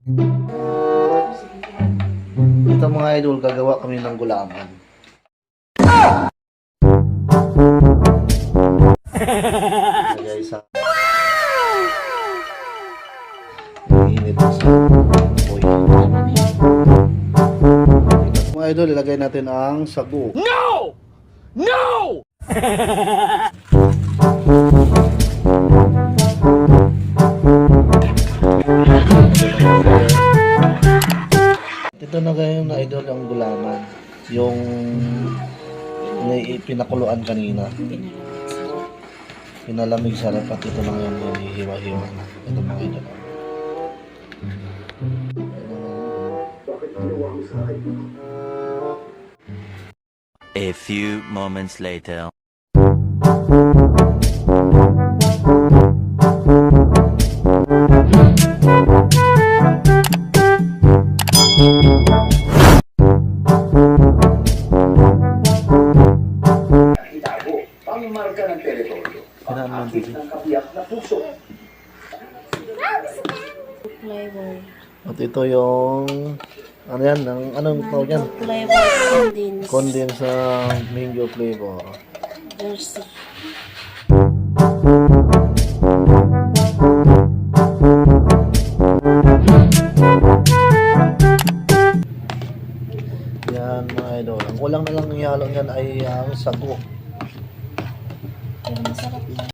Ito mga idol, gagawa kami ng gulaman. Lagay sa init sa oil. Mga idol, ilagay natin ang sago. No! No! Ito na ngayon na idol ang gulaman. Yung pinakuluan kanina. Pinalamig sa lapat. Ito na ngayon yung hiwa-hiwa na. Ito mga idol. A few moments later. Pangmarka ng teritoryo. Pinanong Ng kapiyak na puso. Flavor. At ito yung ano yan, anong tawag yan? Flavor condensed. Condensed sa mango flavor. Jersey. Yan mga idol. Ang kulang na lang ihalo yan ay ang sago.